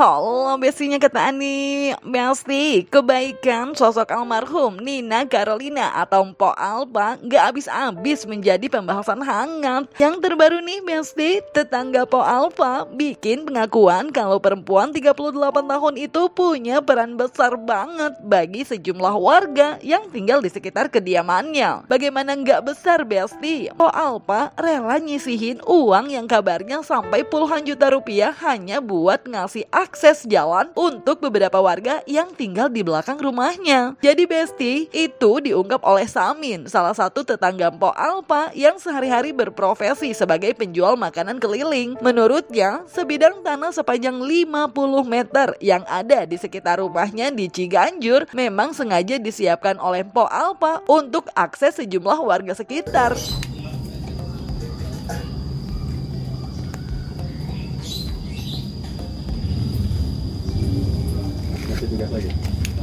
Halo bestinya kata Ani. Besti, kebaikan sosok almarhum Nina Carolina atau Mpok Alpa gak habis-habis menjadi pembahasan hangat. Yang terbaru nih Besti, tetangga Pok Alpa bikin pengakuan kalau perempuan 38 tahun itu punya peran besar banget bagi sejumlah warga yang tinggal di sekitar kediamannya. Bagaimana gak besar Besti? Pok Alpa rela nyisihin uang yang kabarnya sampai puluhan juta rupiah hanya buat ngasih akses jalan untuk beberapa warga yang tinggal di belakang rumahnya. Jadi Besti, itu diungkap oleh Samin, salah satu tetangga Mpok Alpa yang sehari-hari berprofesi sebagai penjual makanan keliling. Menurutnya, sebidang tanah sepanjang 50 meter yang ada di sekitar rumahnya di Ciganjur memang sengaja disiapkan oleh Mpok Alpa untuk akses sejumlah warga sekitar.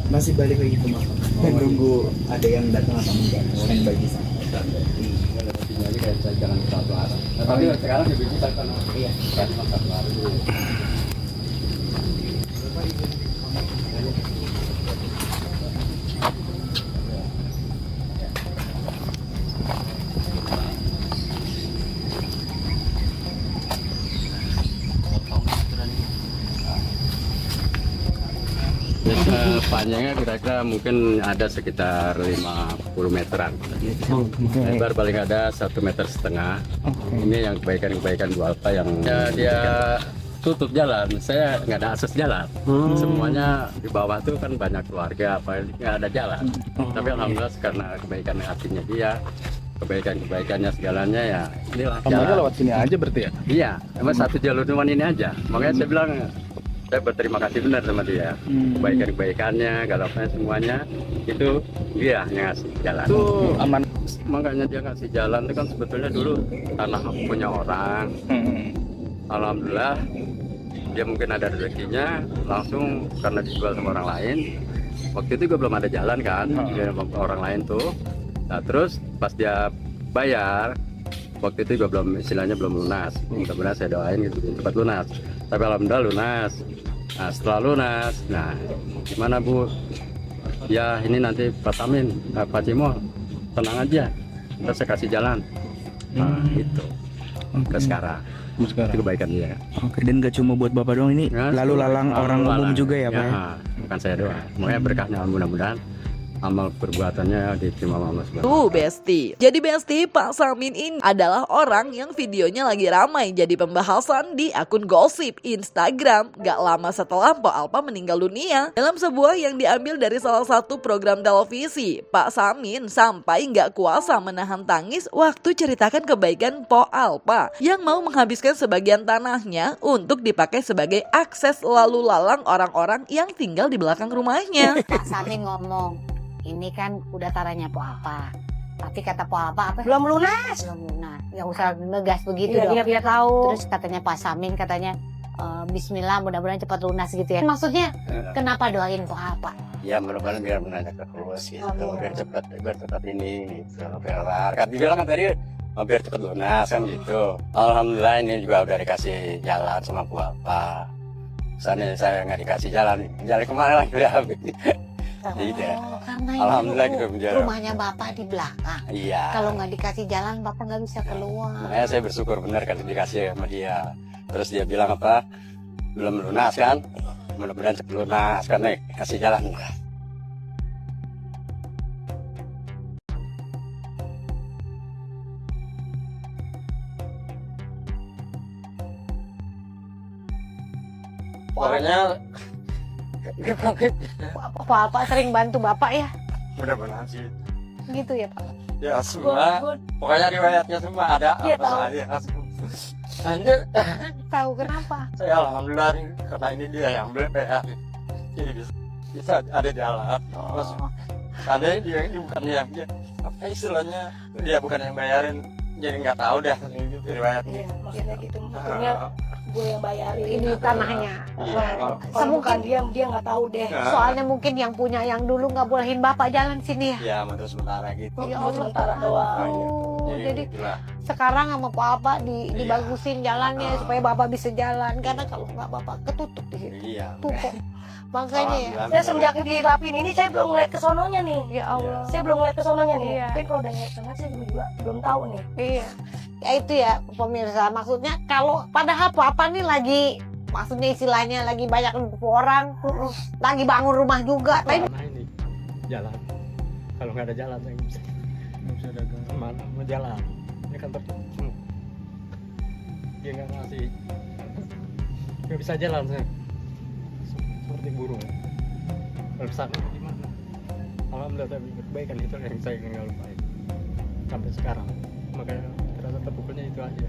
Masih balik lagi ke Malang. Nunggu ada yang datang apa enggak yang bagi sana. Aja kayak jangan satu arah. Tapi sekarang lebih bisa karena iya kan satu arah dulu. Panjangnya kira-kira mungkin ada sekitar 50 meteran. Lebar paling ada 1,5 meter. Ini yang kebaikan-kebaikan Bu Alpa yang dia tutup jalan. Saya nggak ada akses jalan. Semuanya di bawah tuh kan banyak keluarga, apa nggak ada jalan. Tapi alhamdulillah karena kebaikan hatinya dia, kebaikannya segalanya ya inilah Kamarnya lewat sini aja berarti ya? Iya, cuma satu jalur cuma ini aja. Makanya saya bilang saya berterima kasih benar sama dia. Kebaikan-kebaikannya, galaknya semuanya itu dia yang ngasih jalan. Itu Aman. makanya dia ngasih jalan itu kan sebetulnya dulu tanah punya orang. Alhamdulillah dia mungkin ada rezekinya langsung karena dijual sama orang lain. Waktu itu juga belum ada jalan kan, dia sama orang lain tuh. Nah terus pas dia bayar, waktu itu juga belum istilahnya belum lunas. Mudah-mudahan saya doain gitu cepat lunas. Tapi alhamdulillah lunas. Nah setelah lunas, nah gimana Bu? Ya ini nanti Pak Samin, Pak Cimo tenang aja, kita saya kasih jalan. Nah itu ke sekarang. Itu kebaikan dia. Oke, dan gak cuma buat Bapak doang ini, Ya, lalu lalang orang lalang. umum juga ya Pak ya? Bukan saya doang. Makanya berkahnya mudah-mudahan amal perbuatannya diterima Allah Subhanahu. Tuh Besti. Jadi Besti, Pak Samin ini adalah orang yang videonya lagi ramai jadi pembahasan di akun gosip Instagram gak lama setelah Mpok Alpa meninggal dunia. Dalam sebuah yang diambil dari salah satu program televisi, Pak Samin sampai gak kuasa menahan tangis waktu ceritakan kebaikan Mpok Alpa yang mau menghabiskan sebagian tanahnya untuk dipakai sebagai akses lalu lalang orang-orang yang tinggal di belakang rumahnya. Pak Samin ngomong, ini kan udah taranya Po Alpa. Tapi kata Po Alpa apa? Belum lunas. Belum lunas. Nggak usah ngegas begitu Iya, dong. dia tahu. Terus katanya Pak Samin katanya Bismillah mudah-mudahan cepat lunas gitu ya. Maksudnya kenapa doain Po Alpa? Ya mudah-mudahan biar menanjak terus gitu, biar cepat ini gitu, biar kan dibilang kan tadi biar cepat lunas kan gitu. Alhamdulillah ini juga udah dikasih jalan sama Bu Alpa. Misalnya saya nggak dikasih jalan kemana lagi udah habis. Iya. Karena Alhamdulillah ini gitu menjalan. rumahnya Bapak di belakang. Iya. Kalau nggak dikasih jalan Bapak nggak bisa keluar. Makanya saya bersyukur benar kalau dikasih sama dia. Terus dia bilang apa? Belum lunas kan? Mudah-mudahan cepat lunas kan nih kasih jalan. Pokoknya Po Alpa sering bantu Bapak ya? Mudah-mudahan sih. Gitu ya Pak? Ya semua. Pokoknya riwayatnya semua ada. Iya, apa tahu. aja. Lanjut. Tahu kenapa? Saya alhamdulillah nih, karena ini dia yang beli PA. Jadi bisa ada jalan. Terus seandainya dia ini bukan yang dia apa istilahnya dia bukan yang bayarin, jadi nggak tahu deh riwayatnya. iya, maksudnya gitu. Maksudnya gue yang bayarin. Ini tanahnya. Iya. Kalau bukan dia nggak tahu deh. Soalnya mungkin yang punya yang dulu nggak bolehin Bapak jalan sini ya. Ya untuk sementara gitu. Ya Untuk sementara doang. Oh, iya. Jadi gila. sekarang sama Pak dibagusin jalannya supaya Bapak bisa jalan, karena kalau nggak Bapak ketutup di situ. Iya. Tuh kok. Makanya ya. Saya semenjak dirapin ini saya belum ngeliat ke sononya nih. Ya Allah. Saya belum ngeliat ke sononya nih. Iya. Tapi kalau udah ngeliat ke sononya saya juga belum tahu nih. Iya. Ya itu ya pemirsa, maksudnya kalau padahal apa nih lagi, maksudnya istilahnya lagi banyak orang, lagi bangun rumah juga. Tapi Nah ini jalan. Kalau nggak ada jalan saya nggak bisa dagang. Mana mau jalan? Ini kan tertutup semua. Dia nggak bisa jalan saya. Seperti burung. Kalau sana gimana? Alhamdulillah tapi kebaikan itu yang saya nggak lupain sampai sekarang. Makanya terasa terpukulnya itu aja.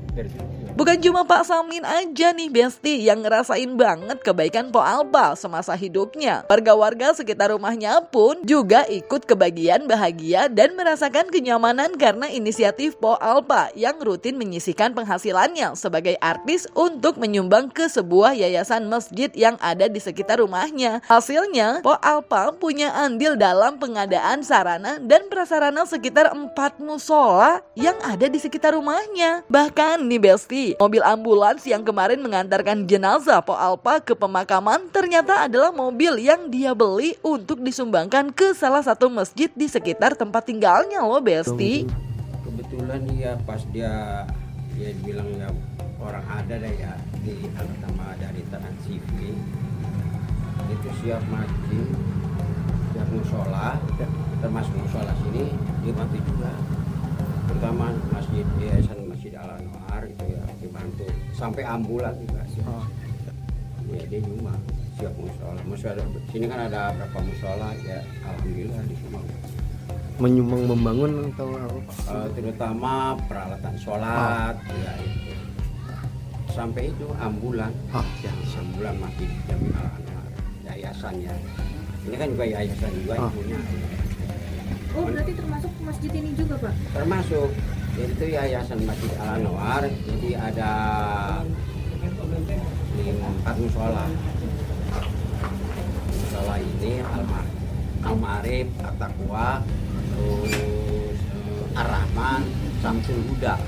Dari situ. Bukan cuma Pak Samin aja nih Besti yang ngerasain banget kebaikan Po Alpa semasa hidupnya. Warga-warga sekitar rumahnya pun juga ikut kebagian bahagia dan merasakan kenyamanan karena inisiatif Po Alpa yang rutin menyisihkan penghasilannya sebagai artis untuk menyumbang ke sebuah yayasan masjid yang ada di sekitar rumahnya. Hasilnya, Po Alpa punya andil dalam pengadaan sarana dan prasarana sekitar 4 musola yang ada di sekitar rumahnya. Bahkan nih Besti, mobil ambulans yang kemarin mengantarkan jenazah Po Alpa ke pemakaman ternyata adalah mobil yang dia beli untuk disumbangkan ke salah satu masjid di sekitar tempat tinggalnya loh Besti. Kebetulan ya pas dia bilang ya orang ada deh ya di pertama dari Trans TV itu siap masjid, siap musola, termasuk musola sini dibantu juga, terutama masjid Yayasan Masjid Al Anwar itu ya dibantu sampai ambulan juga sih. Ya dia cuma siap musola. Musola sini kan ada berapa musola ya, alhamdulillah di semua. Menyumbang membangun atau apa? Terutama peralatan sholat ya itu. Sampai itu ambulan. Ambulan masih Jami Al Anwar yayasan ya. Ini kan juga yayasan juga punya. Oh berarti termasuk masjid ini juga Pak? Termasuk itu yayasan Masjid Al Anwar. Jadi ada 4 musola. Musola ini Al-Ma'arif, At-Taqwa, terus Ar-Rahman, Samsul Huda.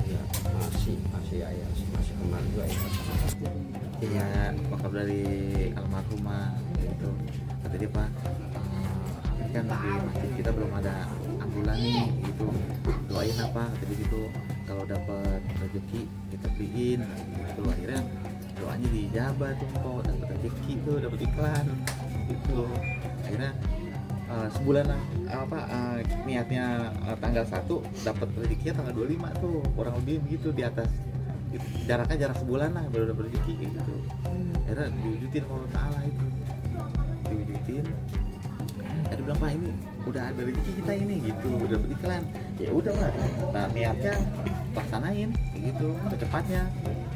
Ya, masih yayasan, masih kemarin juga ya. Ya wakaf dari almarhumah gitu. Kata dia Pak, ini kan di masjid kita belum ada ambulan nih gitu, doain apa kata dia gitu, kalau dapat rezeki kita beliin gitu. Akhirnya doanya dijabah tuh kok, dapat rezeki tuh, dapat iklan gitu. Akhirnya sebulan lah niatnya tanggal 1 dapat rezekinya tanggal 25 tuh, kurang lebih begitu, di atas gitu. Jaraknya jarak sebulan lah baru dapat rezeki kayak gitu. Akhirnya diwujudin Allah Ta'ala itu, diwujudin. Dia bilang Pak ini udah ada rezeki kita ini gitu, udah dapet iklan. Ya udah Pak, nah niatnya laksanain kayak gitu secepatnya.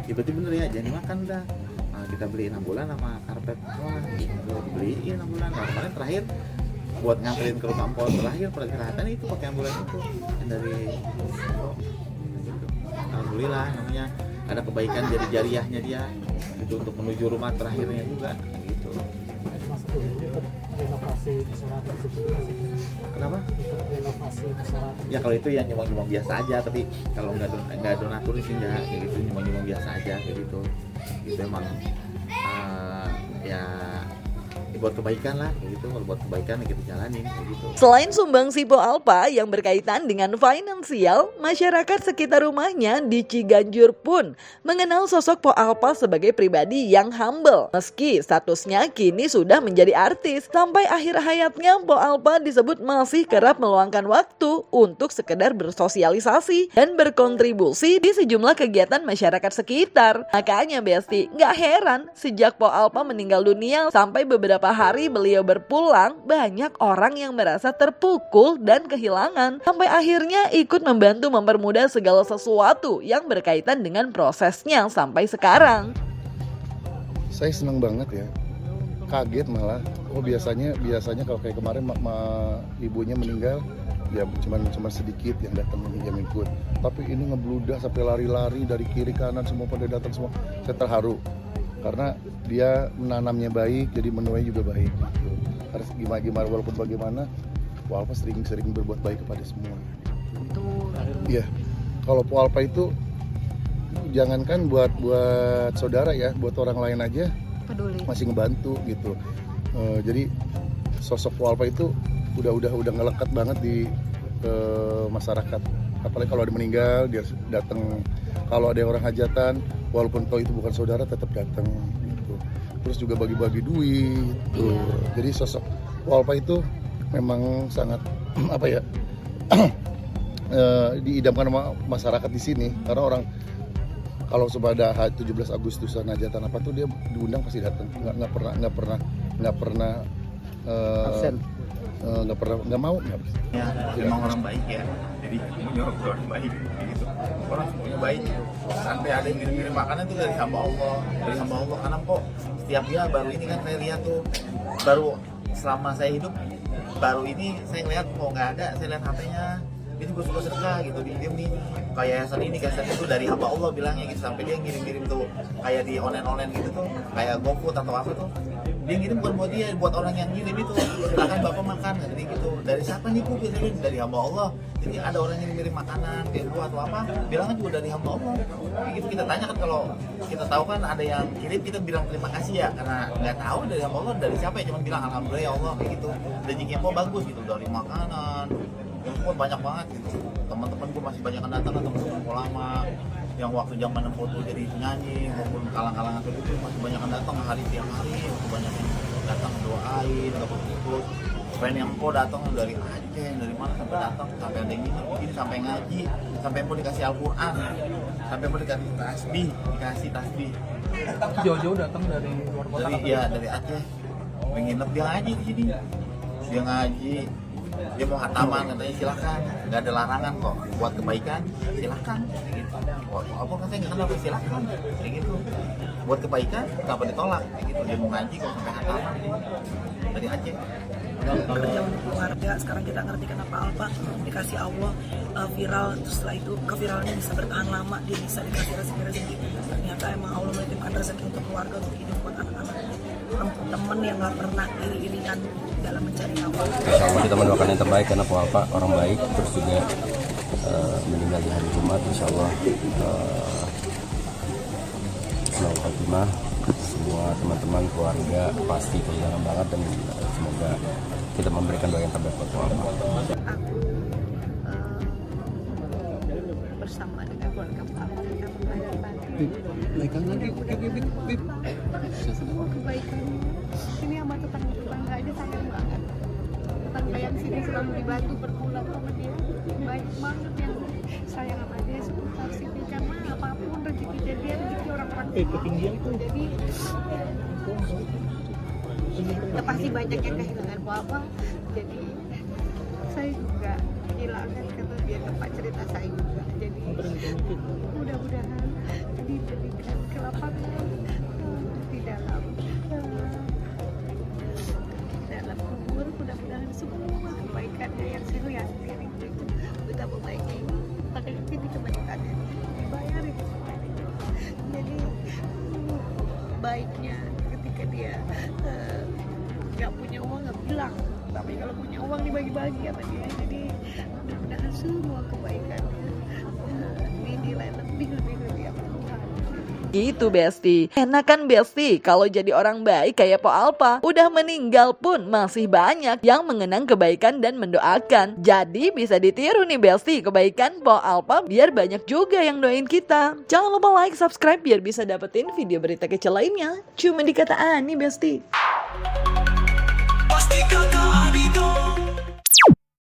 Tiba-tiba bener ya, jangan dimakan udah. Nah, kita beliin ambulan sama karpet semua gitu, dibeliin ambulan. Nah kemarin terakhir buat nganterin ke rumah Ampol terakhir pergerakan itu pakai ambulan itu yang dari gitu. Alhamdulillah namanya ada kebaikan dari jariahnya dia itu untuk menuju rumah terakhirnya juga gitu. Renovasi persyaratan Kenapa? renovasi persyaratan. Ya kalau itu ya nyumbang-nyumbang biasa aja, tapi kalau nggak donatur sih enggak kayak gitu, nyumbang-nyumbang biasa aja kayak gitu. Itu emang ya buat kebaikan lah kayak gitu, kalau buat kebaikan ya kita jalanin kayak gitu. Selain sumbangsi Po Alpa yang berkaitan dengan finansial, masyarakat sekitar rumahnya di Ciganjur pun mengenal sosok Po Alpa sebagai pribadi yang humble. Meski statusnya kini sudah menjadi artis, sampai akhir hayatnya Po Alpa disebut masih kerap meluangkan waktu untuk sekedar bersosialisasi dan berkontribusi di sejumlah kegiatan masyarakat sekitar. Makanya Besti, gak heran sejak Po Alpa meninggal dunia sampai beberapa hari beliau berpulang, banyak orang yang merasa terpukul dan kehilangan, sampai akhirnya ikut membantu mempermudah segala sesuatu yang berkaitan dengan prosesnya sampai sekarang. Saya senang banget ya, kaget malah. Oh biasanya kalau kayak kemarin ibunya meninggal ya cuma sedikit yang datang yang ikut, tapi ini ngebludak sampai lari-lari dari kiri kanan semua pada datang semua. Saya terharu karena dia menanamnya baik, jadi menuai juga baik gitu. Harus gimana walaupun bagaimana Po Alpa sering berbuat baik kepada semua. Iya. Kalau Po Alpa itu jangankan buat saudara ya, buat orang lain aja Peduli. masih ngebantu gitu. Jadi sosok Po Alpa itu udah ngelekat banget di masyarakat. Apalagi kalau ada meninggal dia datang. Kalau ada orang hajatan, walaupun tahu itu bukan saudara tetap datang gitu. Terus juga bagi-bagi duit tuh. Jadi sosok Po Alpa itu memang sangat apa ya? Diidamkan sama masyarakat di sini karena orang kalau ada 17 Agustusan hajatan apa tuh dia diundang pasti datang, nggak pernah Absen. nggak mau. Ya, memang orang baik ya, jadi menyuruh orang baik gitu. Orang semuanya baik gitu. Sampai ada yang ngirim makanan itu dari hamba Allah, karena kok setiap dia baru ini kan saya lihat tuh, baru selama saya hidup baru ini saya lihat kok nggak ada, saya lihat HP-nya itu gue suka sedekah gitu, diem nih kayak yayasan ini itu dari hamba Allah bilangnya gitu, sampai dia ngirim tuh kayak di online gitu tuh, kayak GoFood atau apa tuh, dia ngirim bukan buat dia, buat orang yang ngirim itu, silakan bapak makan, jadi gitu. Dari siapa nih bu? Biasanya dari hamba Allah. Jadi ada orang yang ngirim makanan, buah atau apa, bilangnya juga dari hamba Allah. Kayak gitu kita tanya kan, kalau kita tahu kan ada yang kirim kita bilang terima kasih ya, karena nggak tahu dari hamba Allah dari siapa ya, cuma bilang alhamdulillah ya Allah kayak gitu. Dan jika bagus gitu, dari makanan yang pun banyak banget gitu. Teman-teman gue masih banyak yang datang, teman-teman lama yang waktu zaman foto jadi penyanyi maupun kalang-kalangan itu masih banyak yang datang hari tiap hari, banyak yang datang doain, dapat ikut. Selain yang datang dari Aceh, dari mana sampai datang, sampai ada yang ini sampai ngaji, sampai mau dikasih Al-Quran, sampai mau dikasih tasbih. Jauh-jauh datang dari luar kota. Dari Aceh, menginap dia ngaji di sini, dia ngaji. Dia mau hataman, katanya silakan, nggak ada larangan kok, buat kebaikan silakan, kayak gitu. Apa katanya nggak kenapa silakan, kayak gitu. Buat kebaikan kenapa ditolak, kayak gitu. Dia mau ngaji kok sampai hataman dari Aceh. Kerja untuk keluarga, sekarang kita ngerti kenapa Alpa dikasih Allah viral, terus setelah itu keviralnya bisa bertahan lama, dia bisa dikasih rezeki. Ternyata emang Allah menitipkan rezeki untuk keluarga, untuk hidup buat anak-anaknya, untuk temen yang nggak pernah iri-irian dalam mencari Allah. Insya Allah kita mendoakan yang terbaik karena Po Alpa orang baik, terus juga meninggal di hari Jumat. Insya Allah selalu khotimah, semua teman-teman keluarga pasti kehilangan banget, dan semoga kita memberikan doa yang terbaik buat Po Alpa. Aku bersama dengan keluarga Pak Alpa Naikkan lagi, semua kebaikan ini sama tetangga aja sayang banget. Tetangga yang sini selalu dibantu berbulan sama dia, baik banget yang sayang sama dia seputar sini, karena apapun rezeki dia orang-orang ketinggian tuh. Jadi ya pasti banyak yang kehilangan apa, jadi saya juga kehilangan karena dia tempat cerita saya juga. Jadi mudah-mudahan diberikan kelapangan di dalam kubur, mudah-mudahan semua kebaikannya yang saya lihat itu betapa baiknya ini, pakai ini kebanyakannya dibayarin semuanya. Jadi baiknya ketika dia nggak punya uang nggak bilang, tapi kalau punya uang dibagi-bagi sama dia. Jadi mudah-mudahan semua kebaikannya dinilai lebih sama Tuhan. Gitu Besti. Enak kan Besti kalau jadi orang baik kayak Po Alpa. Udah meninggal pun masih banyak yang mengenang kebaikan dan mendoakan. Jadi bisa ditiru nih Besti kebaikan Po Alpa, biar banyak juga yang doain kita. Jangan lupa like, subscribe biar bisa dapetin video berita kecil lainnya. Cuma di Kata Ani Besti.